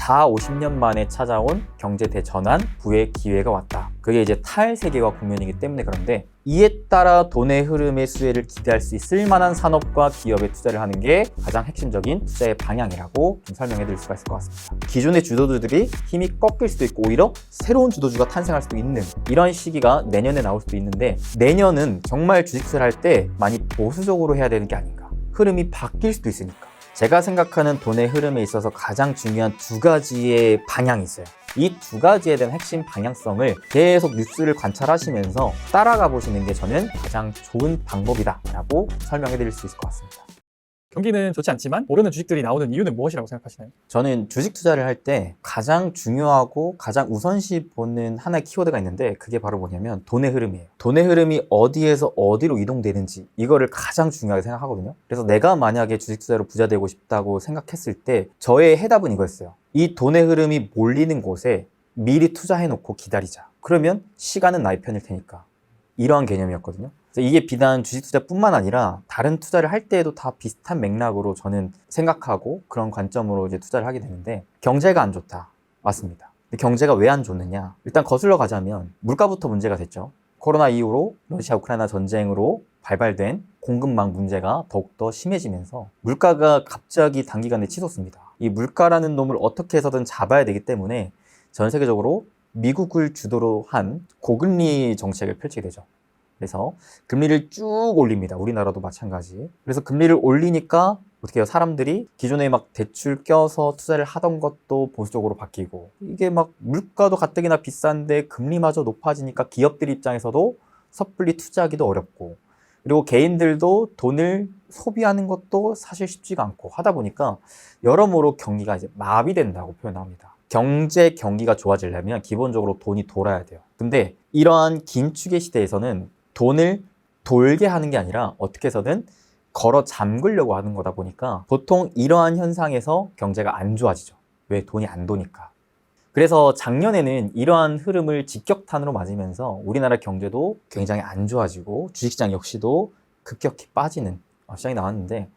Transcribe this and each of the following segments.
4, 50년 만에 찾아온 경제 대전환, 부의 기회가 왔다. 그게 이제 탈세계화 국면이기 때문에 그런데 이에 따라 돈의 흐름의 수혜를 기대할 수 있을 만한 산업과 기업에 투자를 하는 게 가장 핵심적인 투자의 방향이라고 좀 설명해 드릴 수가 있을 것 같습니다. 기존의 주도주들이 힘이 꺾일 수도 있고 오히려 새로운 주도주가 탄생할 수도 있는 이런 시기가 내년에 나올 수도 있는데 내년은 정말 주식 투자를 할 때 많이 보수적으로 해야 되는 게 아닌가. 흐름이 바뀔 수도 있으니까. 제가 생각하는 돈의 흐름에 있어서 가장 중요한 두 가지의 방향이 있어요. 이 두 가지에 대한 핵심 방향성을 계속 뉴스를 관찰하시면서 따라가 보시는 게 저는 가장 좋은 방법이다라고 설명해 드릴 수 있을 것 같습니다. 경기는 좋지 않지만 오르는 주식들이 나오는 이유는 무엇이라고 생각하시나요? 저는 주식 투자를 할 때 가장 중요하고 가장 우선시 보는 하나의 키워드가 있는데 그게 바로 뭐냐면 돈의 흐름이에요. 돈의 흐름이 어디에서 어디로 이동되는지 이거를 가장 중요하게 생각하거든요. 그래서 내가 만약에 주식 투자로 부자 되고 싶다고 생각했을 때 저의 해답은 이거였어요. 이 돈의 흐름이 몰리는 곳에 미리 투자해놓고 기다리자. 그러면 시간은 나의 편일 테니까. 이러한 개념이었거든요. 이게 비단 주식 투자뿐만 아니라 다른 투자를 할 때에도 다 비슷한 맥락으로 저는 생각하고 그런 관점으로 이제 투자를 하게 되는데 경제가 안 좋다. 맞습니다. 근데 경제가 왜 안 좋느냐? 일단 거슬러 가자면 물가부터 문제가 됐죠. 코로나 이후로 러시아 우크라이나 전쟁으로 발발된 공급망 문제가 더욱더 심해지면서 물가가 갑자기 단기간에 치솟습니다. 이 물가라는 놈을 어떻게 해서든 잡아야 되기 때문에 전 세계적으로 미국을 주도로 한 고금리 정책을 펼치게 되죠. 그래서 금리를 쭉 올립니다. 우리나라도 마찬가지. 그래서 금리를 올리니까 어떻게 해요? 사람들이 기존에 막 대출 껴서 투자를 하던 것도 보수적으로 바뀌고 이게 막 물가도 가뜩이나 비싼데 금리마저 높아지니까 기업들 입장에서도 섣불리 투자하기도 어렵고 그리고 개인들도 돈을 소비하는 것도 사실 쉽지가 않고 하다 보니까 여러모로 경기가 이제 마비된다고 표현합니다. 경기가 좋아지려면 기본적으로 돈이 돌아야 돼요. 근데 이러한 긴축의 시대에서는 돈을 돌게 하는 게 아니라 어떻게 해서든 걸어 잠그려고 하는 거다 보니까 보통 이러한 현상에서 경제가 안 좋아지죠. 왜? 돈이 안 도니까. 그래서 작년에는 이러한 흐름을 직격탄으로 맞으면서 우리나라 경제도 굉장히 안 좋아지고 주식시장 역시도 급격히 빠지는 시장이 나왔는데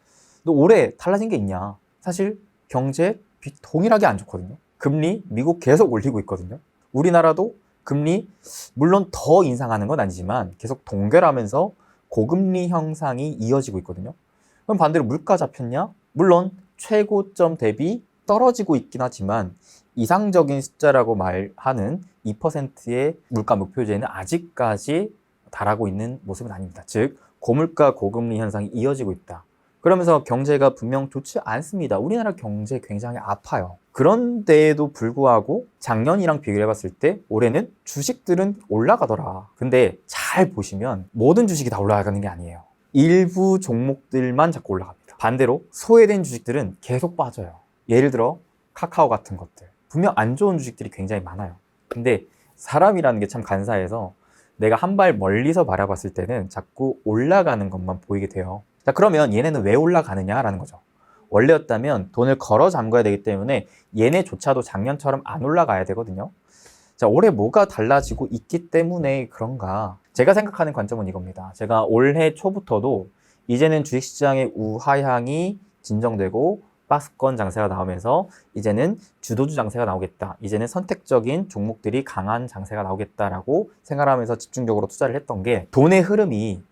또 올해 달라진 게 있냐? 사실 경제 동일하게 안 좋거든요. 금리 미국 계속 올리고 있거든요. 우리나라도 금리 물론 더 인상하는 건 아니지만 계속 동결하면서 고금리 형상이 이어지고 있거든요. 그럼 반대로 물가 잡혔냐? 물론 최고점 대비 떨어지고 있긴 하지만 이상적인 숫자라고 말하는 2%의 물가 목표제는 아직까지 달하고 있는 모습은 아닙니다. 즉 고물가 고금리 현상이 이어지고 있다. 그러면서 경제가 분명 좋지 않습니다. 우리나라 경제 굉장히 아파요. 그런데에도 불구하고 작년이랑 비교해 봤을 때 올해는 주식들은 올라가더라. 근데 잘 보시면 모든 주식이 다 올라가는 게 아니에요. 일부 종목들만 자꾸 올라갑니다. 반대로 소외된 주식들은 계속 빠져요. 예를 들어 카카오 같은 것들. 분명 안 좋은 주식들이 굉장히 많아요. 근데 사람이라는 게 참 간사해서 내가 한 발 멀리서 바라봤을 때는 자꾸 올라가는 것만 보이게 돼요. 자, 그러면 얘네는 왜 올라가느냐라는 거죠. 원래였다면 돈을 걸어 잠궈야 되기 때문에 얘네조차도 작년처럼 안 올라가야 되거든요. 자, 올해 뭐가 달라지고 있기 때문에 그런가? 제가 생각하는 관점은 이겁니다. 제가 올해 초부터도 이제는 주식시장의 우하향이 진정되고 박스권 장세가 나오면서 이제는 주도주 장세가 나오겠다. 이제는 선택적인 종목들이 강한 장세가 나오겠다라고 생각하면서 집중적으로 투자를 했던 게 돈의 흐름이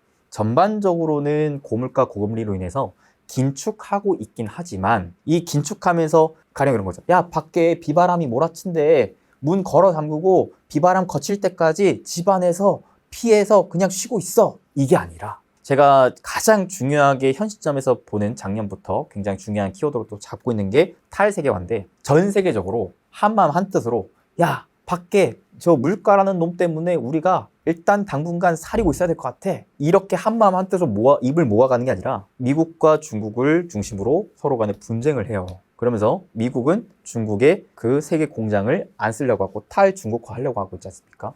전반적으로는 고물가 고금리로 인해서 긴축하고 있긴 하지만 이 긴축하면서 가령 이런 거죠. 야, 밖에 비바람이 몰아친대. 문 걸어 잠그고 비바람 거칠 때까지 집 안에서 피해서 그냥 쉬고 있어. 이게 아니라 제가 가장 중요하게 현 시점에서 보는 작년부터 굉장히 중요한 키워드로 또 잡고 있는 게 탈세계화인데 전 세계적으로 한마음 한뜻으로 야, 밖에 저 물가라는 놈 때문에 우리가 일단 당분간 사리고 있어야 될 것 같아. 이렇게 한마음 한뜻으로 입을 모아가는 게 아니라 미국과 중국을 중심으로 서로 간에 분쟁을 해요. 그러면서 미국은 중국의 그 세계 공장을 안 쓰려고 하고 탈중국화 하려고 하고 있지 않습니까?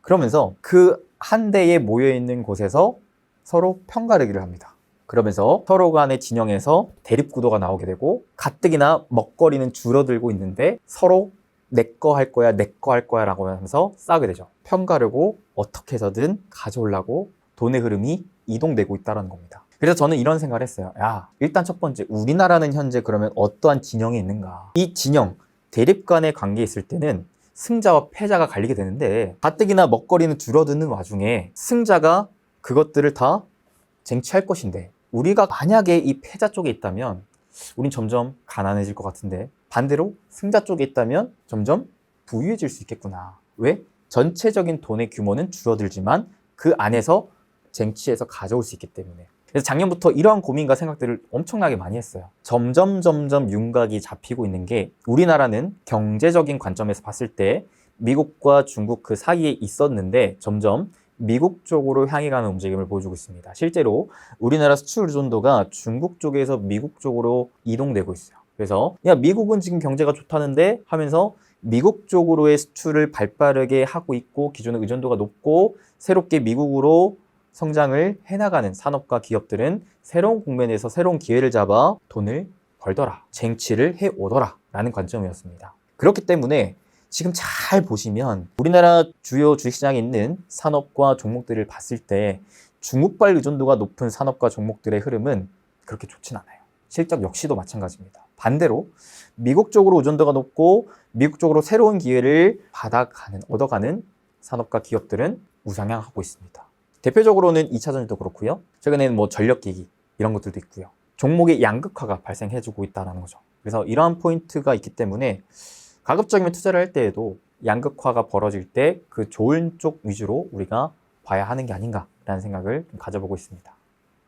그러면서 그 한 대에 모여있는 곳에서 서로 편가르기를 합니다. 그러면서 서로 간의 진영에서 대립구도가 나오게 되고 가뜩이나 먹거리는 줄어들고 있는데 서로 내 거 할 거야, 내 거 할 거야 라고 하면서 싸우게 되죠. 편가르고 어떻게 해서든 가져오려고 돈의 흐름이 이동되고 있다는 겁니다. 그래서 저는 이런 생각을 했어요. 야, 일단 첫 번째, 우리나라는 현재 그러면 어떠한 진영에 있는가? 이 진영, 대립 간의 관계에 있을 때는 승자와 패자가 갈리게 되는데 가뜩이나 먹거리는 줄어드는 와중에 승자가 그것들을 다 쟁취할 것인데 우리가 만약에 이 패자 쪽에 있다면 우린 점점 가난해질 것 같은데 반대로 승자 쪽에 있다면 점점 부유해질 수 있겠구나. 왜? 전체적인 돈의 규모는 줄어들지만 그 안에서 쟁취해서 가져올 수 있기 때문에. 그래서 작년부터 이러한 고민과 생각들을 엄청나게 많이 했어요. 점점 윤곽이 잡히고 있는 게 우리나라는 경제적인 관점에서 봤을 때 미국과 중국 그 사이에 있었는데 점점 미국 쪽으로 향해 가는 움직임을 보여주고 있습니다. 실제로 우리나라 수출 의존도가 중국 쪽에서 미국 쪽으로 이동되고 있어요. 그래서 야 미국은 지금 경제가 좋다는데 하면서 미국 쪽으로의 수출을 발빠르게 하고 있고 기존의 의존도가 높고 새롭게 미국으로 성장을 해나가는 산업과 기업들은 새로운 국면에서 새로운 기회를 잡아 돈을 벌더라, 쟁취를 해오더라 라는 관점이었습니다. 그렇기 때문에 지금 잘 보시면 우리나라 주요 주식시장에 있는 산업과 종목들을 봤을 때 중국발 의존도가 높은 산업과 종목들의 흐름은 그렇게 좋진 않아요. 실적 역시도 마찬가지입니다. 반대로 미국 쪽으로 의존도가 높고 미국 쪽으로 새로운 기회를 얻어가는 산업과 기업들은 우상향하고 있습니다. 대표적으로는 2차 전지도 그렇고요. 최근에는 뭐 전력기기 이런 것들도 있고요. 종목의 양극화가 발생해주고 있다는 거죠. 그래서 이러한 포인트가 있기 때문에 가급적이면 투자를 할 때에도 양극화가 벌어질 때 그 좋은 쪽 위주로 우리가 봐야 하는 게 아닌가라는 생각을 좀 가져보고 있습니다.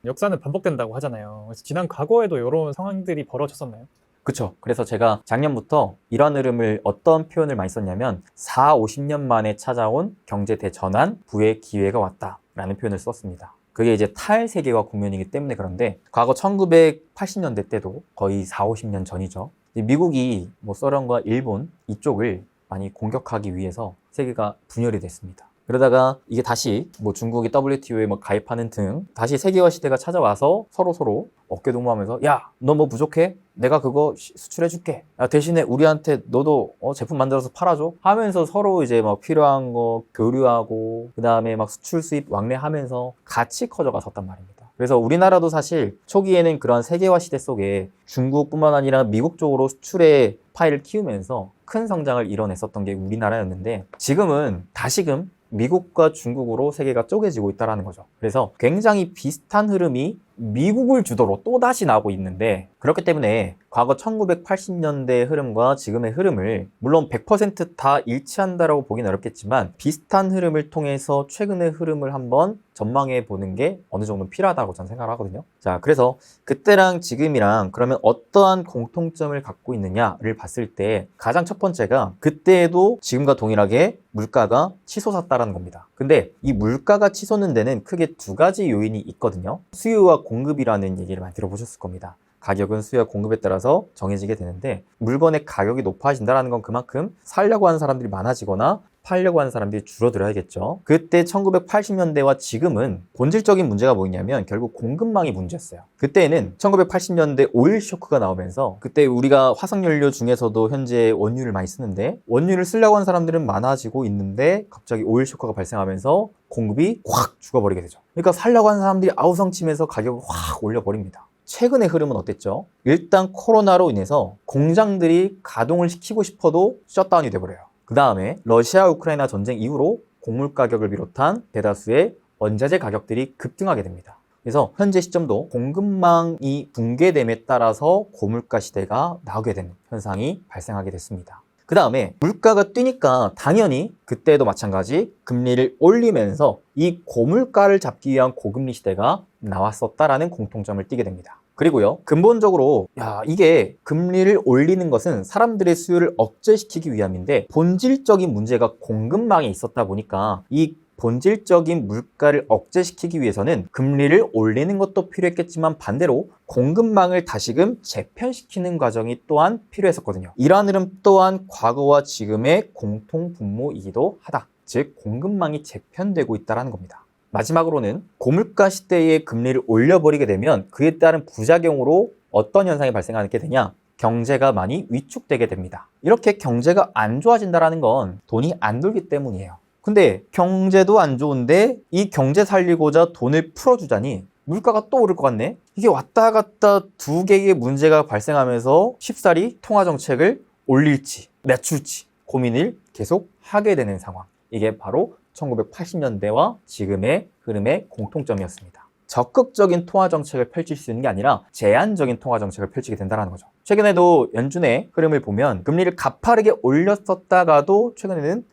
역사는 반복된다고 하잖아요. 그래서 지난 과거에도 이런 상황들이 벌어졌었나요? 그쵸. 그래서 제가 작년부터 이런 흐름을 어떤 표현을 많이 썼냐면 50년 만에 찾아온 경제 대전환 부의 기회가 왔다라는 표현을 썼습니다. 그게 이제 탈세계화 국면이기 때문에 그런데 과거 1980년대 때도 거의 50년 전이죠. 미국이 뭐 소련과 일본 이쪽을 많이 공격하기 위해서 세계가 분열이 됐습니다. 그러다가 이게 다시 뭐 중국이 WTO에 뭐 가입하는 등 다시 세계화 시대가 찾아와서 서로 어깨동무하면서 야, 너 뭐 부족해? 내가 그거 수출해줄게. 야, 대신에 우리한테 너도 제품 만들어서 팔아줘? 하면서 서로 이제 막 필요한 거 교류하고 그 다음에 막 수출 수입 왕래하면서 같이 커져갔었단 말입니다. 그래서 우리나라도 사실 초기에는 그런 세계화 시대 속에 중국뿐만 아니라 미국 쪽으로 수출의 파이를 키우면서 큰 성장을 이뤄냈었던 게 우리나라였는데 지금은 다시금 미국과 중국으로 세계가 쪼개지고 있다는 거죠. 그래서 굉장히 비슷한 흐름이 미국을 주도로 또다시 나오고 있는데 그렇기 때문에 과거 1980년대 흐름과 지금의 흐름을 물론 100% 다 일치한다라고 보긴 어렵겠지만 비슷한 흐름을 통해서 최근의 흐름을 한번 전망해 보는 게 어느 정도 필요하다고 저는 생각을 하거든요. 자, 그래서 그때랑 지금이랑 그러면 어떠한 공통점을 갖고 있느냐를 봤을 때 가장 첫 번째가 그때에도 지금과 동일하게 물가가 치솟았다라는 겁니다. 근데 이 물가가 치솟는 데는 크게 두 가지 요인이 있거든요. 수요와 공급이라는 얘기를 많이 들어보셨을 겁니다. 가격은 수요와 공급에 따라서 정해지게 되는데 물건의 가격이 높아진다는 건 그만큼 사려고 하는 사람들이 많아지거나 팔려고 하는 사람들이 줄어들어야겠죠. 그때 1980년대와 지금은 본질적인 문제가 뭐냐면 결국 공급망이 문제였어요. 그때는 1980년대 오일 쇼크가 나오면서 그때 우리가 화석연료 중에서도 현재 원유를 많이 쓰는데 원유를 쓰려고 하는 사람들은 많아지고 있는데 갑자기 오일 쇼크가 발생하면서 공급이 확 죽어버리게 되죠. 그러니까 살려고 하는 사람들이 아우성치면서 가격을 확 올려버립니다. 최근의 흐름은 어땠죠? 일단 코로나로 인해서 공장들이 가동을 시키고 싶어도 셧다운이 돼버려요. 그 다음에 러시아 우크라이나 전쟁 이후로 곡물 가격을 비롯한 대다수의 원자재 가격들이 급등하게 됩니다. 그래서 현재 시점도 공급망이 붕괴됨에 따라서 고물가 시대가 나오게 되는 현상이 발생하게 됐습니다. 그 다음에 물가가 뛰니까 당연히 그때도 마찬가지 금리를 올리면서 이 고물가를 잡기 위한 고금리 시대가 나왔었다라는 공통점을 띠게 됩니다. 그리고요, 근본적으로 이게 금리를 올리는 것은 사람들의 수요를 억제시키기 위함인데 본질적인 문제가 공급망에 있었다 보니까 이 본질적인 물가를 억제시키기 위해서는 금리를 올리는 것도 필요했겠지만 반대로 공급망을 다시금 재편시키는 과정이 또한 필요했었거든요. 이러한 흐름 또한 과거와 지금의 공통 분모이기도 하다. 즉 공급망이 재편되고 있다는 겁니다. 마지막으로는 고물가 시대에 금리를 올려버리게 되면 그에 따른 부작용으로 어떤 현상이 발생하게 되냐? 경제가 많이 위축되게 됩니다. 이렇게 경제가 안 좋아진다는 건 돈이 안 돌기 때문이에요. 근데 경제도 안 좋은데 이 경제 살리고자 돈을 풀어주자니 물가가 또 오를 것 같네? 이게 왔다 갔다 두 개의 문제가 발생하면서 쉽사리 통화정책을 올릴지 낮출지 고민을 계속 하게 되는 상황. 이게 바로 1980년대와 지금의 흐름의 공통점이었습니다. 적극적인 통화 정책을 펼칠 수 있는 게 아니라 제한적인 통화 정책을 펼치게 된다는 거죠. 최근에도 연준의 흐름을 보면 금리를 가파르게 올렸었다가도 최근에는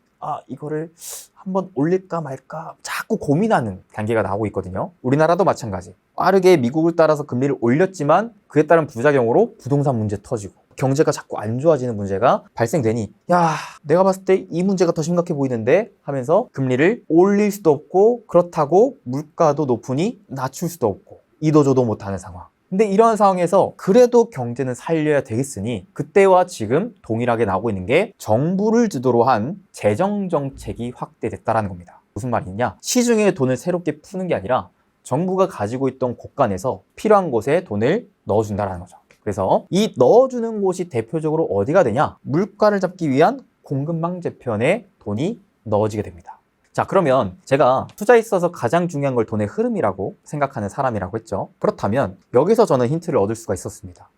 이거를 한번 올릴까 말까 자꾸 고민하는 단계가 나오고 있거든요. 우리나라도 마찬가지. 빠르게 미국을 따라서 금리를 올렸지만 그에 따른 부작용으로 부동산 문제 터지고 경제가 자꾸 안 좋아지는 문제가 발생되니 내가 봤을 때 이 문제가 더 심각해 보이는데 하면서 금리를 올릴 수도 없고 그렇다고 물가도 높으니 낮출 수도 없고 이도저도 못하는 상황. 근데 이러한 상황에서 그래도 경제는 살려야 되겠으니 그때와 지금 동일하게 나오고 있는 게 정부를 주도로 한 재정 정책이 확대됐다라는 겁니다. 무슨 말이냐? 시중에 돈을 새롭게 푸는 게 아니라 정부가 가지고 있던 곳간에서 필요한 곳에 돈을 넣어준다라는 거죠. 그래서 이 넣어주는 곳이 대표적으로 어디가 되냐? 물가를 잡기 위한 공급망 재편에 돈이 넣어지게 됩니다. 자, 그러면 제가 투자에 있어서 가장 중요한 걸 돈의 흐름이라고 생각하는 사람이라고 했죠. 그렇다면 여기서 저는 힌트를 얻을 수가 있었습니다.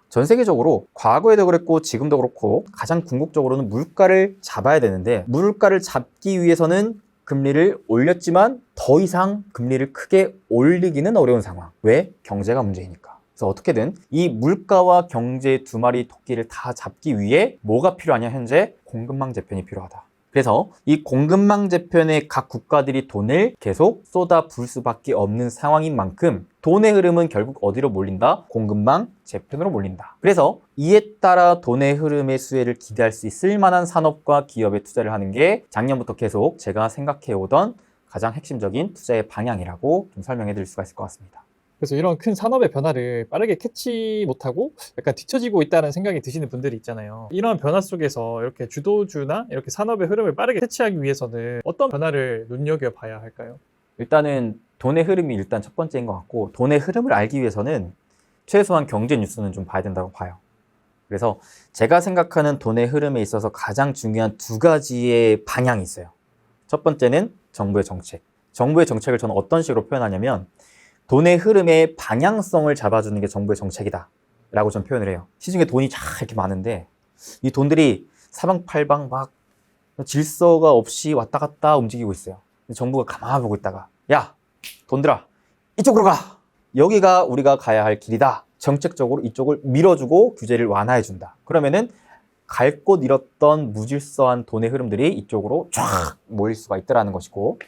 전 세계적으로 과거에도 그랬고 지금도 그렇고 가장 궁극적으로는 물가를 잡아야 되는데 물가를 잡기 위해서는 금리를 올렸지만 더 이상 금리를 크게 올리기는 어려운 상황. 왜? 경제가 문제이니까. 그래서 어떻게든 이 물가와 경제 두 마리 토끼를 다 잡기 위해 뭐가 필요하냐? 현재 공급망 재편이 필요하다. 그래서 이 공급망 재편에 각 국가들이 돈을 계속 쏟아 부을 수밖에 없는 상황인 만큼 돈의 흐름은 결국 어디로 몰린다? 공급망 재편으로 몰린다. 그래서 이에 따라 돈의 흐름의 수혜를 기대할 수 있을 만한 산업과 기업에 투자를 하는 게 작년부터 계속 제가 생각해 오던 가장 핵심적인 투자의 방향이라고 좀 설명해 드릴 수가 있을 것 같습니다. 그래서 이런 큰 산업의 변화를 빠르게 캐치 못하고 약간 뒤처지고 있다는 생각이 드시는 분들이 있잖아요. 이런 변화 속에서 이렇게 주도주나 이렇게 산업의 흐름을 빠르게 캐치하기 위해서는 어떤 변화를 눈여겨봐야 할까요? 일단은 돈의 흐름이 일단 첫 번째인 것 같고 돈의 흐름을 알기 위해서는 최소한 경제 뉴스는 좀 봐야 된다고 봐요. 그래서 제가 생각하는 돈의 흐름에 있어서 가장 중요한 두 가지의 방향이 있어요. 첫 번째는 정부의 정책. 정부의 정책을 저는 어떤 식으로 표현하냐면 돈의 흐름의 방향성을 잡아주는 게 정부의 정책이다 라고 전 표현을 해요. 시중에 돈이 이렇게 많은데 이 돈들이 사방팔방 막 질서가 없이 왔다 갔다 움직이고 있어요. 정부가 가만히 보고 있다가 돈들아 이쪽으로 가! 여기가 우리가 가야 할 길이다. 정책적으로 이쪽을 밀어주고 규제를 완화해준다. 그러면은 갈 곳 잃었던 무질서한 돈의 흐름들이 이쪽으로 쫙 모일 수가 있다는 것이고,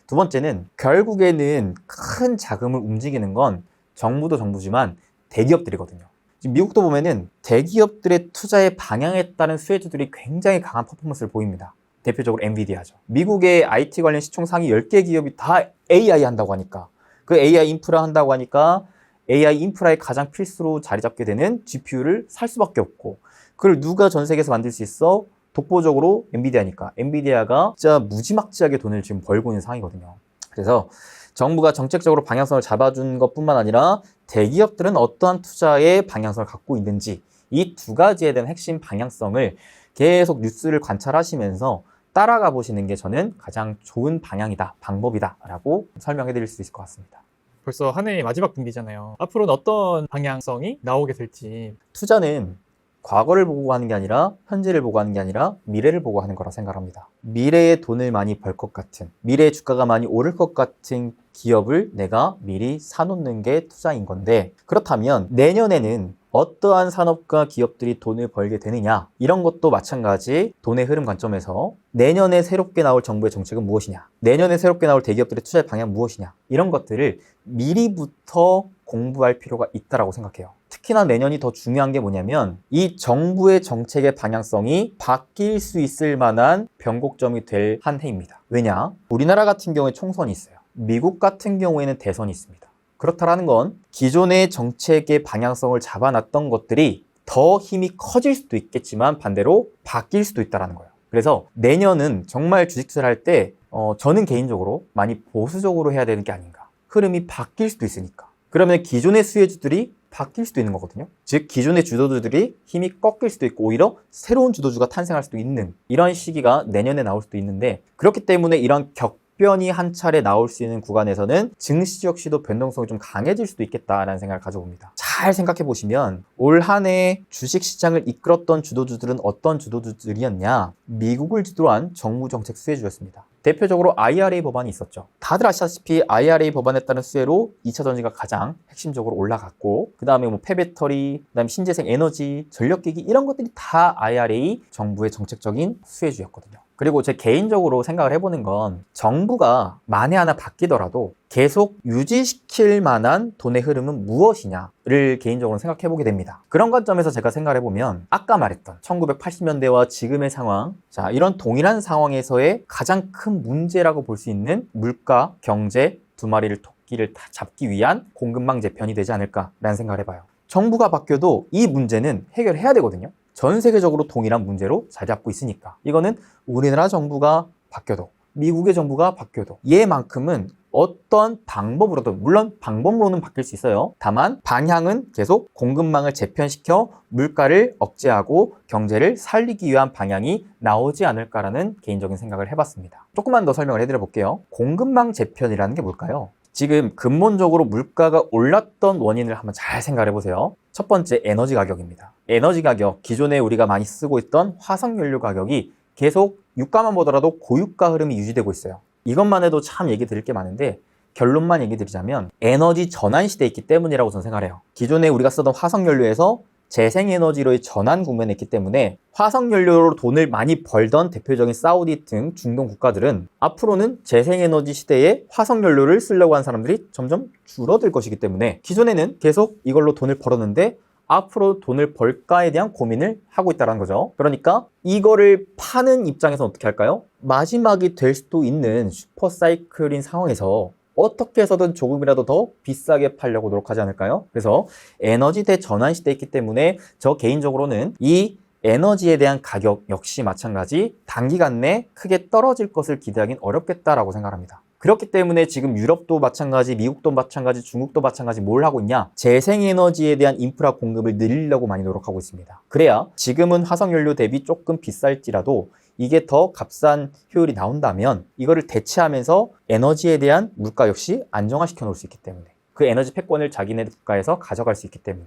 두 번째는 결국에는 큰 자금을 움직이는 건 정부도 정부지만 대기업들이거든요. 지금 미국도 보면은 대기업들의 투자의 방향에 따른 수혜주들이 굉장히 강한 퍼포먼스를 보입니다. 대표적으로 엔비디아죠. 미국의 IT 관련 시총 상위 10개 기업이 다 AI 한다고 하니까, 그 AI 인프라 한다고 하니까 AI 인프라에 가장 필수로 자리 잡게 되는 GPU를 살 수밖에 없고, 그걸 누가 전 세계에서 만들 수 있어? 독보적으로 엔비디아니까. 엔비디아가 진짜 무지막지하게 돈을 지금 벌고 있는 상황이거든요. 그래서 정부가 정책적으로 방향성을 잡아준 것뿐만 아니라 대기업들은 어떠한 투자의 방향성을 갖고 있는지, 이 두 가지에 대한 핵심 방향성을 계속 뉴스를 관찰하시면서 따라가 보시는 게 저는 가장 좋은 방향이다, 방법이다 라고 설명해 드릴 수 있을 것 같습니다. 벌써 한 해의 마지막 분기잖아요. 앞으로는 어떤 방향성이 나오게 될지. 투자는 과거를 보고 하는 게 아니라 현재를 보고 하는 게 아니라 미래를 보고 하는 거라 생각합니다. 미래에 돈을 많이 벌 것 같은, 미래의 주가가 많이 오를 것 같은 기업을 내가 미리 사놓는 게 투자인 건데, 그렇다면 내년에는 어떠한 산업과 기업들이 돈을 벌게 되느냐, 이런 것도 마찬가지 돈의 흐름 관점에서 내년에 새롭게 나올 정부의 정책은 무엇이냐, 내년에 새롭게 나올 대기업들의 투자의 방향은 무엇이냐, 이런 것들을 미리부터 공부할 필요가 있다고 생각해요. 특히나 내년이 더 중요한 게 뭐냐면 이 정부의 정책의 방향성이 바뀔 수 있을 만한 변곡점이 될 한 해입니다. 왜냐? 우리나라 같은 경우에 총선이 있어요. 미국 같은 경우에는 대선이 있습니다. 그렇다라는 건 기존의 정책의 방향성을 잡아놨던 것들이 더 힘이 커질 수도 있겠지만 반대로 바뀔 수도 있다는 거예요. 그래서 내년은 정말 주식 투자를 할 때 저는 개인적으로 많이 보수적으로 해야 되는 게 아닌가. 흐름이 바뀔 수도 있으니까. 그러면 기존의 수혜주들이 바뀔 수도 있는 거거든요. 즉 기존의 주도주들이 힘이 꺾일 수도 있고 오히려 새로운 주도주가 탄생할 수도 있는 이런 시기가 내년에 나올 수도 있는데, 그렇기 때문에 이런 답변이 한 차례 나올 수 있는 구간에서는 증시 역시도 변동성이 좀 강해질 수도 있겠다라는 생각을 가져봅니다. 잘 생각해 보시면 올 한 해 주식시장을 이끌었던 주도주들은 어떤 주도주들이었냐? 미국을 주도로 한 정부 정책 수혜주였습니다. 대표적으로 IRA 법안이 있었죠. 다들 아시다시피 IRA 법안에 따른 수혜로 2차 전지가 가장 핵심적으로 올라갔고, 그 다음에 뭐 폐배터리, 그 다음에 신재생 에너지, 전력기기 이런 것들이 다 IRA 정부의 정책적인 수혜주였거든요. 그리고 제 개인적으로 생각을 해보는 건 정부가 만에 하나 바뀌더라도 계속 유지시킬 만한 돈의 흐름은 무엇이냐를 개인적으로 생각해보게 됩니다. 그런 관점에서 제가 생각을 해보면 아까 말했던 1980년대와 지금의 상황, 자, 이런 동일한 상황에서의 가장 큰 문제라고 볼 수 있는 물가, 경제 두 마리를 토끼를 다 잡기 위한 공급망 재편이 되지 않을까라는 생각을 해봐요. 정부가 바뀌어도 이 문제는 해결해야 되거든요. 전 세계적으로 동일한 문제로 자리 잡고 있으니까. 이거는 우리나라 정부가 바뀌어도, 미국의 정부가 바뀌어도 얘만큼은 어떤 방법으로든, 물론 방법론은 바뀔 수 있어요. 다만 방향은 계속 공급망을 재편시켜 물가를 억제하고 경제를 살리기 위한 방향이 나오지 않을까라는 개인적인 생각을 해봤습니다. 조금만 더 설명을 해드려 볼게요. 공급망 재편이라는 게 뭘까요? 지금 근본적으로 물가가 올랐던 원인을 한번 잘 생각해 보세요. 첫 번째, 에너지 가격입니다. 에너지 가격, 기존에 우리가 많이 쓰고 있던 화석연료 가격이 계속 유가만 보더라도 고유가 흐름이 유지되고 있어요. 이것만 해도 참 얘기 드릴 게 많은데 결론만 얘기 드리자면 에너지 전환 시대에 있기 때문이라고 저는 생각해요. 기존에 우리가 쓰던 화석연료에서 재생에너지로의 전환 국면에 있기 때문에 화석연료로 돈을 많이 벌던 대표적인 사우디 등 중동 국가들은 앞으로는 재생에너지 시대에 화석연료를 쓰려고 하는 사람들이 점점 줄어들 것이기 때문에 기존에는 계속 이걸로 돈을 벌었는데 앞으로 돈을 벌까에 대한 고민을 하고 있다는 거죠. 그러니까 이거를 파는 입장에서 어떻게 할까요? 마지막이 될 수도 있는 슈퍼사이클인 상황에서 어떻게 해서든 조금이라도 더 비싸게 팔려고 노력하지 않을까요? 그래서 에너지 대전환 시대에 있기 때문에 저 개인적으로는 이 에너지에 대한 가격 역시 마찬가지 단기간 내 크게 떨어질 것을 기대하기는 어렵겠다라고 생각합니다. 그렇기 때문에 지금 유럽도 마찬가지, 미국도 마찬가지, 중국도 마찬가지 뭘 하고 있냐? 재생에너지에 대한 인프라 공급을 늘리려고 많이 노력하고 있습니다. 그래야 지금은 화석연료 대비 조금 비쌀지라도 이게 더 값싼 효율이 나온다면 이거를 대체하면서 에너지에 대한 물가 역시 안정화시켜 놓을 수 있기 때문에 그 에너지 패권을 자기네 국가에서 가져갈 수 있기 때문에.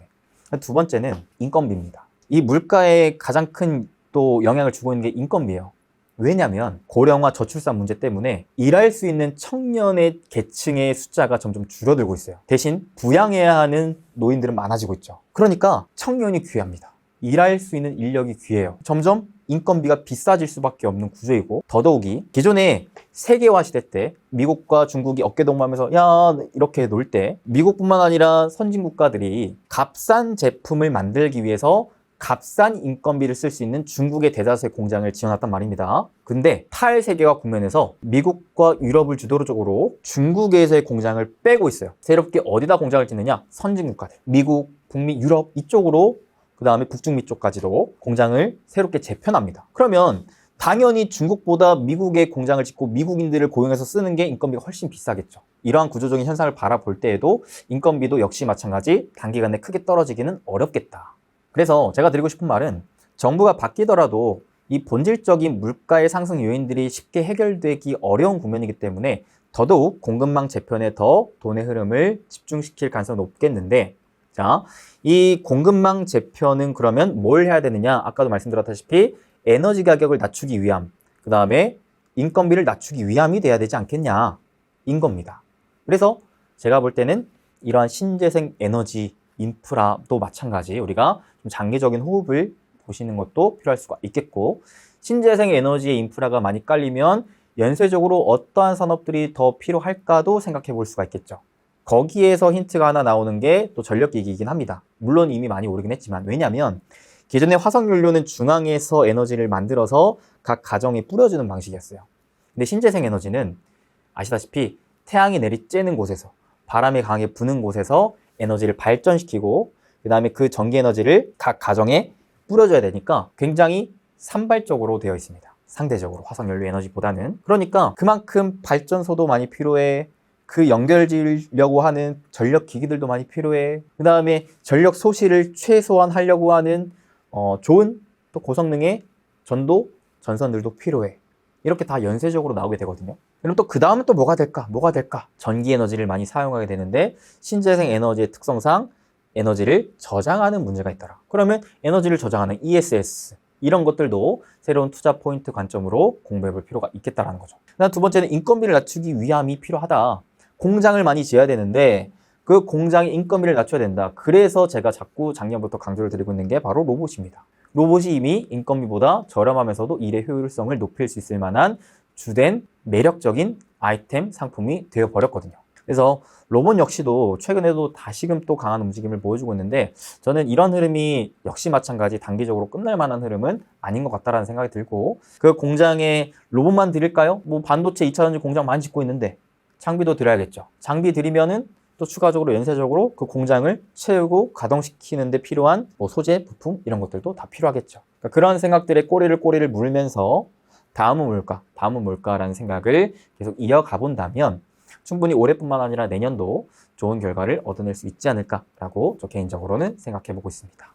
두 번째는 인건비입니다. 이 물가에 가장 큰 또 영향을 주고 있는 게 인건비예요. 왜냐하면 고령화 저출산 문제 때문에 일할 수 있는 청년의 계층의 숫자가 점점 줄어들고 있어요. 대신 부양해야 하는 노인들은 많아지고 있죠. 그러니까 청년이 귀합니다. 일할 수 있는 인력이 귀해요. 점점 인건비가 비싸질 수밖에 없는 구조이고, 더더욱이 기존에 세계화 시대 때 미국과 중국이 어깨동무하면서 야 이렇게 놀 때 미국뿐만 아니라 선진 국가들이 값싼 제품을 만들기 위해서 값싼 인건비를 쓸 수 있는 중국의 대다수의 공장을 지어놨단 말입니다. 근데 탈세계화 국면에서 미국과 유럽을 주도적으로 중국에서의 공장을 빼고 있어요. 새롭게 어디다 공장을 짓느냐? 선진 국가들, 미국, 북미, 유럽 이쪽으로, 그 다음에 북중미 쪽까지도 공장을 새롭게 재편합니다. 그러면 당연히 중국보다 미국의 공장을 짓고 미국인들을 고용해서 쓰는 게 인건비가 훨씬 비싸겠죠. 이러한 구조적인 현상을 바라볼 때에도 인건비도 역시 마찬가지 단기간에 크게 떨어지기는 어렵겠다. 그래서 제가 드리고 싶은 말은 정부가 바뀌더라도 이 본질적인 물가의 상승 요인들이 쉽게 해결되기 어려운 국면이기 때문에 더더욱 공급망 재편에 더 돈의 흐름을 집중시킬 가능성이 높겠는데, 자, 이 공급망 재편은 그러면 뭘 해야 되느냐? 아까도 말씀드렸다시피 에너지 가격을 낮추기 위함, 그 다음에 인건비를 낮추기 위함이 돼야 되지 않겠냐? 인 겁니다. 그래서 제가 볼 때는 이러한 신재생 에너지 인프라도 마찬가지 우리가 좀 장기적인 호흡을 보시는 것도 필요할 수가 있겠고, 신재생 에너지의 인프라가 많이 깔리면 연쇄적으로 어떠한 산업들이 더 필요할까도 생각해 볼 수가 있겠죠. 거기에서 힌트가 하나 나오는 게 또 전력기기이긴 합니다. 물론 이미 많이 오르긴 했지만, 왜냐하면 기존의 화석연료는 중앙에서 에너지를 만들어서 각 가정에 뿌려주는 방식이었어요. 근데 신재생 에너지는 아시다시피 태양이 내리쬐는 곳에서, 바람이 강하게 부는 곳에서 에너지를 발전시키고 그 다음에 그 전기 에너지를 각 가정에 뿌려줘야 되니까 굉장히 산발적으로 되어 있습니다. 상대적으로 화석연료 에너지보다는. 그러니까 그만큼 발전소도 많이 필요해. 그 연결지려고 하는 전력 기기들도 많이 필요해. 그 다음에 전력 소실을 최소한 하려고 하는 좋은 또 고성능의 전도, 전선들도 필요해. 이렇게 다 연쇄적으로 나오게 되거든요. 그럼 또 그 다음은 또 뭐가 될까? 뭐가 될까? 전기 에너지를 많이 사용하게 되는데 신재생 에너지의 특성상 에너지를 저장하는 문제가 있더라. 그러면 에너지를 저장하는 ESS 이런 것들도 새로운 투자 포인트 관점으로 공부해 볼 필요가 있겠다라는 거죠. 그다음 두 번째는 인건비를 낮추기 위함이 필요하다. 공장을 많이 지어야 되는데 그 공장의 인건비를 낮춰야 된다. 그래서 제가 자꾸 작년부터 강조를 드리고 있는 게 바로 로봇입니다. 로봇이 이미 인건비보다 저렴하면서도 일의 효율성을 높일 수 있을 만한 주된 매력적인 아이템, 상품이 되어버렸거든요. 그래서 로봇 역시도 최근에도 다시금 또 강한 움직임을 보여주고 있는데 저는 이런 흐름이 역시 마찬가지 단기적으로 끝날 만한 흐름은 아닌 것 같다라는 생각이 들고 그 공장에 로봇만 들일까요? 뭐 반도체 2차전지 공장 많이 짓고 있는데 장비도 들여야겠죠. 장비 들이면은 또 추가적으로 연쇄적으로 그 공장을 채우고 가동시키는 데 필요한 뭐 소재, 부품 이런 것들도 다 필요하겠죠. 그러니까 그런 생각들의 꼬리를 물면서 다음은 뭘까라는 생각을 계속 이어가 본다면 충분히 올해뿐만 아니라 내년도 좋은 결과를 얻어낼 수 있지 않을까라고 저 개인적으로는 생각해 보고 있습니다.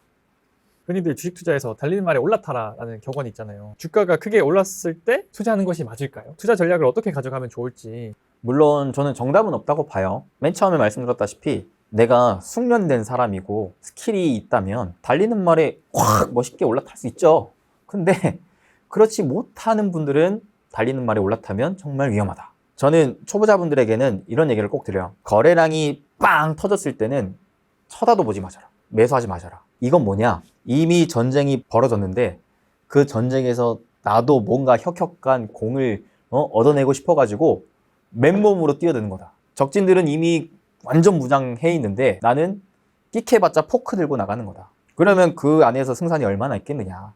흔히들 주식 투자에서 달리는 말에 올라타라라는 격언이 있잖아요. 주가가 크게 올랐을 때 투자하는 것이 맞을까요? 투자 전략을 어떻게 가져가면 좋을지. 물론 저는 정답은 없다고 봐요. 맨 처음에 말씀드렸다시피 내가 숙련된 사람이고 스킬이 있다면 달리는 말에 확 멋있게 올라탈 수 있죠. 근데 그렇지 못하는 분들은 달리는 말에 올라타면 정말 위험하다. 저는 초보자분들에게는 이런 얘기를 꼭 드려요. 거래량이 빵 터졌을 때는 쳐다도 보지 마셔라. 매수하지 마셔라. 이건 뭐냐? 이미 전쟁이 벌어졌는데 그 전쟁에서 나도 뭔가 혁혁한 공을 얻어내고 싶어가지고 맨몸으로 뛰어드는 거다. 적진들은 이미 완전 무장해 있는데 나는 끽해봤자 포크 들고 나가는 거다. 그러면 그 안에서 승산이 얼마나 있겠느냐.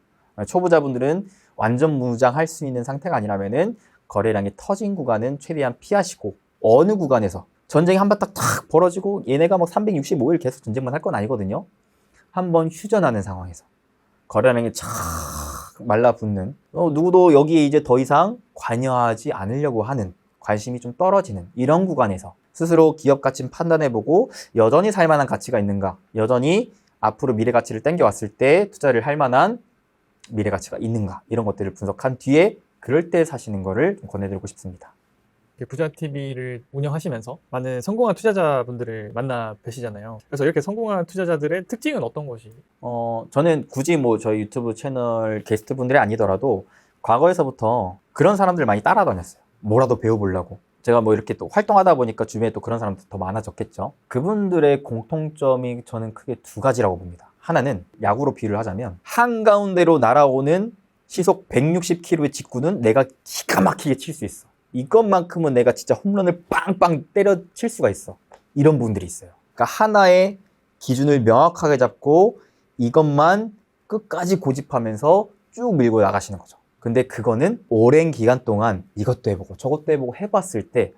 초보자분들은 완전 무장할 수 있는 상태가 아니라면은 거래량이 터진 구간은 최대한 피하시고 어느 구간에서 전쟁이 한바탕 탁 벌어지고 얘네가 막 365일 계속 전쟁만 할 건 아니거든요. 한번 휴전하는 상황에서 거래량이 착 말라붙는 누구도 여기에 이제 더 이상 관여하지 않으려고 하는 관심이 좀 떨어지는 이런 구간에서 스스로 기업 가치를 판단해보고 여전히 살만한 가치가 있는가, 여전히 앞으로 미래 가치를 땡겨왔을 때 투자를 할 만한 미래 가치가 있는가 이런 것들을 분석한 뒤에 그럴 때 사시는 거를 좀 권해드리고 싶습니다. 부자TV를 운영하시면서 많은 성공한 투자자분들을 만나 뵈시잖아요. 그래서 이렇게 성공한 투자자들의 특징은 어떤 것이? 저는 굳이 뭐 저희 유튜브 채널 게스트분들이 아니더라도 과거에서부터 그런 사람들 많이 따라다녔어요. 뭐라도 배워보려고. 제가 뭐 이렇게 또 활동하다 보니까 주변에 또 그런 사람들 더 많아졌겠죠. 그분들의 공통점이 저는 크게 두 가지라고 봅니다. 하나는 야구로 비유를 하자면 한가운데로 날아오는 시속 160km의 직구는 내가 기가 막히게 칠 수 있어. 이것만큼은 내가 진짜 홈런을 빵빵 때려칠 수가 있어. 이런 분들이 있어요. 그러니까 하나의 기준을 명확하게 잡고 이것만 끝까지 고집하면서 쭉 밀고 나가시는 거죠. 근데 그거는 오랜 기간 동안 이것도 해보고 저것도 해보고 해봤을 때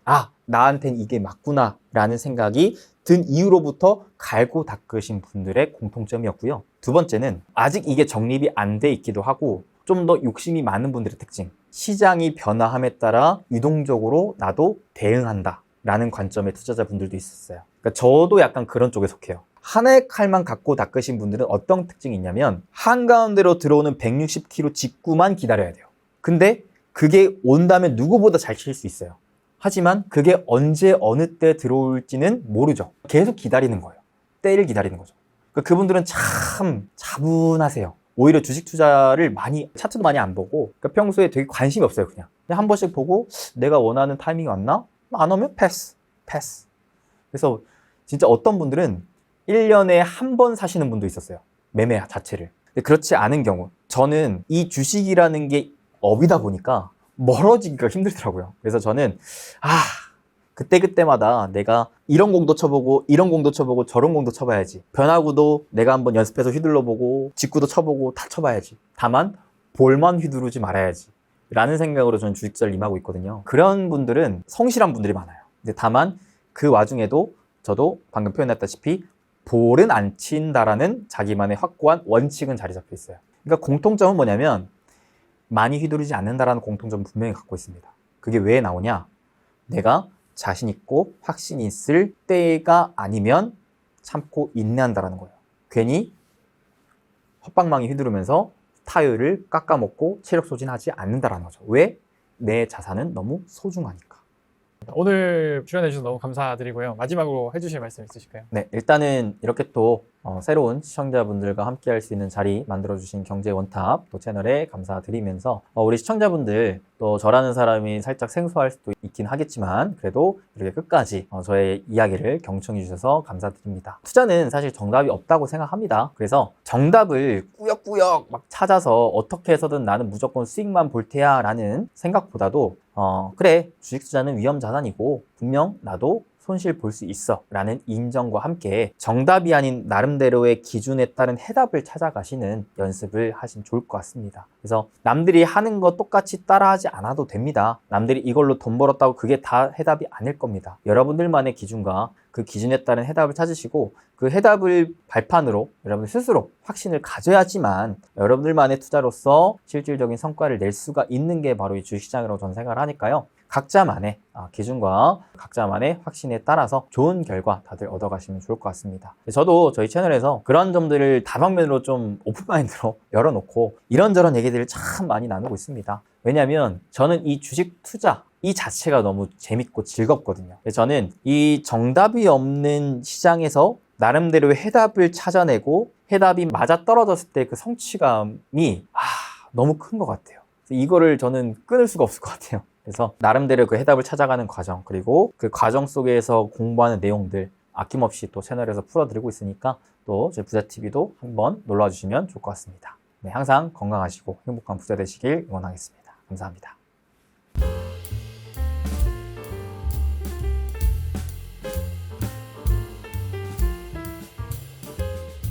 나한텐 이게 맞구나 라는 생각이 든 이후로부터 갈고 닦으신 분들의 공통점이었고요. 두 번째는 아직 이게 정립이 안 돼 있기도 하고 좀 더 욕심이 많은 분들의 특징. 시장이 변화함에 따라 유동적으로 나도 대응한다 라는 관점의 투자자분들도 있었어요. 그러니까 저도 약간 그런 쪽에 속해요. 하나의 칼만 갖고 닦으신 분들은 어떤 특징이 있냐면 한가운데로 들어오는 160km 직구만 기다려야 돼요. 근데 그게 온다면 누구보다 잘 칠 수 있어요. 하지만 그게 언제 어느 때 들어올지는 모르죠. 계속 기다리는 거예요. 때를 기다리는 거죠. 그러니까 그분들은 참 차분하세요. 오히려 주식 투자를 차트도 많이 안 보고 그러니까 평소에 되게 관심이 없어요. 그냥 한 번씩 보고 내가 원하는 타이밍이 왔나? 안 오면 패스. 그래서 진짜 어떤 분들은 1년에 한 번 사시는 분도 있었어요. 매매 자체를. 근데 그렇지 않은 경우 저는 이 주식이라는 게 업이다 보니까 멀어지기가 힘들더라고요. 그래서 저는 그때마다 내가 이런 공도 쳐보고 이런 공도 쳐보고 저런 공도 쳐봐야지. 변화구도 내가 한번 연습해서 휘둘러보고 직구도 쳐보고 다 쳐봐야지. 다만 볼만 휘두르지 말아야지 라는 생각으로 저는 주식 투자를 임하고 있거든요. 그런 분들은 성실한 분들이 많아요. 근데 다만 그 와중에도 저도 방금 표현했다시피 볼은 안 친다라는 자기만의 확고한 원칙은 자리 잡혀 있어요. 그러니까 공통점은 뭐냐면 많이 휘두르지 않는다라는 공통점을 분명히 갖고 있습니다. 그게 왜 나오냐? 내가 자신 있고 확신 있을 때가 아니면 참고 인내한다라는 거예요. 괜히 헛방망이 휘두르면서 타율을 깎아먹고 체력 소진하지 않는다라는 거죠. 왜? 내 자산은 너무 소중하니까. 오늘 출연해 주셔서 너무 감사드리고요. 마지막으로 해주실 말씀 있으실까요? 네, 일단은 이렇게 또 새로운 시청자분들과 함께 할 수 있는 자리 만들어주신 경제원탑 또 채널에 감사드리면서 우리 시청자분들 또 저라는 사람이 살짝 생소할 수도 있긴 하겠지만 그래도 이렇게 끝까지 저의 이야기를 경청해 주셔서 감사드립니다. 투자는 사실 정답이 없다고 생각합니다. 그래서 정답을 꾸역꾸역 막 찾아서 어떻게 해서든 나는 무조건 수익만 볼 테야 라는 생각보다도 그래, 주식 투자는 위험 자산이고 분명 나도 손실 볼 수 있어 라는 인정과 함께 정답이 아닌 나름대로의 기준에 따른 해답을 찾아가시는 연습을 하시면 좋을 것 같습니다. 그래서 남들이 하는 거 똑같이 따라하지 않아도 됩니다. 남들이 이걸로 돈 벌었다고 그게 다 해답이 아닐 겁니다. 여러분들만의 기준과 그 기준에 따른 해답을 찾으시고 그 해답을 발판으로 여러분 스스로 확신을 가져야지만 여러분들만의 투자로서 실질적인 성과를 낼 수가 있는 게 바로 이 주식시장이라고 저는 생각을 하니까요. 각자만의 기준과 각자만의 확신에 따라서 좋은 결과 다들 얻어가시면 좋을 것 같습니다. 저도 저희 채널에서 그런 점들을 다방면으로 좀 오픈마인드로 열어놓고 이런저런 얘기들을 참 많이 나누고 있습니다. 왜냐하면 저는 이 주식 투자 이 자체가 너무 재밌고 즐겁거든요. 저는 이 정답이 없는 시장에서 나름대로의 해답을 찾아내고 해답이 맞아떨어졌을 때 그 성취감이 너무 큰 것 같아요. 이거를 저는 끊을 수가 없을 것 같아요. 그래서 나름대로 그 해답을 찾아가는 과정 그리고 그 과정 속에서 공부하는 내용들 아낌없이 또 채널에서 풀어드리고 있으니까 또 저희 부자TV도 한번 놀러와 주시면 좋을 것 같습니다. 네, 항상 건강하시고 행복한 부자 되시길 응원하겠습니다. 감사합니다.